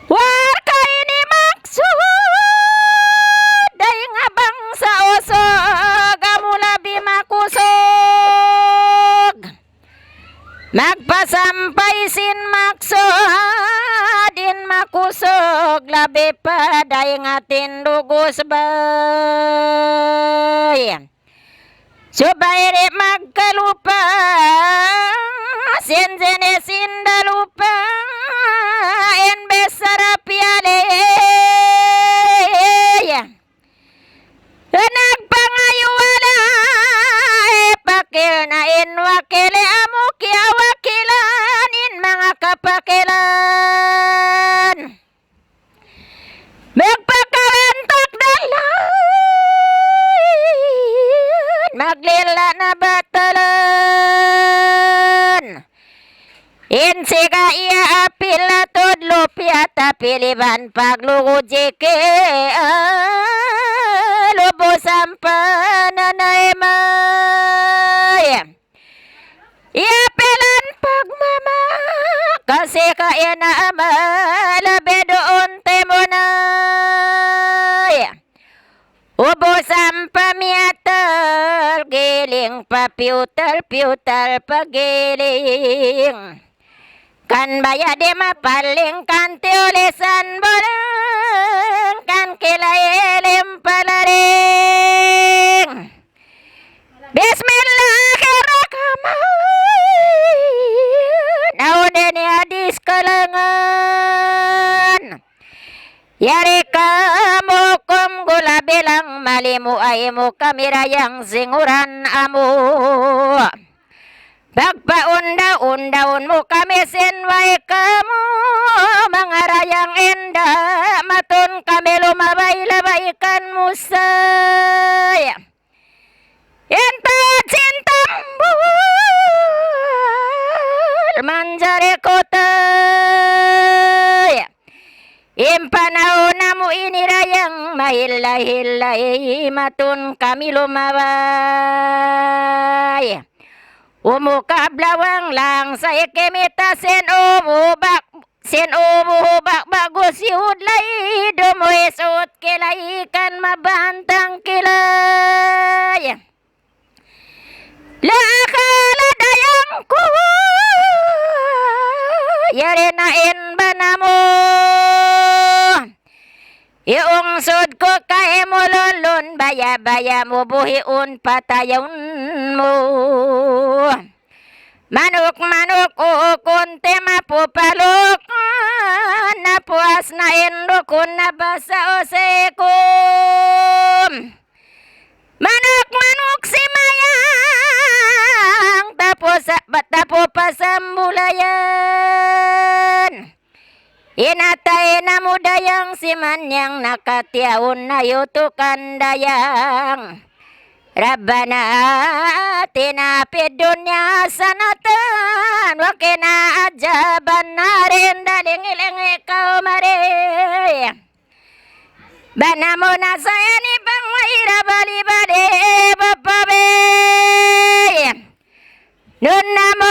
Warka ini maksud day nga bangsa usog amo labi makusog magpasampay sin maksud din makusog labi pa day nga tindugos bay subayri magkalupa sinzene sindalupa enbes sarapiale nagpangayuwala pakil na inwakile amo kya wakilanin mga kapakilan magpakawentak dalan maglila na batalan insiga iya apila tudlo piata piliban paglugujike lubo sampananay may iya pilan pagmama kasi kaya na amalabe doon temonay ubosam pamiatal giling papiutal-piutal pagiling kan baya di mapaling kan tiulisan bolang kan kilayelim palaring Bismillahirrahmanirrahim naudin hadis kalangan yari kamu kum gula bilang malimu aimu kamirayang singuran amu pagpaunda-undaun mo kami sinway kamu mangarayang enda matun kami lumabay-labaikan musay entah cintambul manjari kotay impanaw na mo inirayang mahilay-hilay matun kami lumabay umukablawang lang sa ikimita sin umubak bagus yudlay dumuisot kilay kan mabantang kilay lakala dayang ko yari nain ba na mo yung sud ko kay mo lulun baya-baya mo buhiun patayon mo manuk-manuk kunti mapupaluk napuas na indukun na basa osekum manuk-manuk si mayang tapo pasambulayan inatay na mudayang si manyang nakatiyaon na yutukan dayang Rabbana atina fid dunya sanatan wa qina adzaban narin daling-iling kau mari bana mo na saya ni bang waira bali bade bapabe nun namo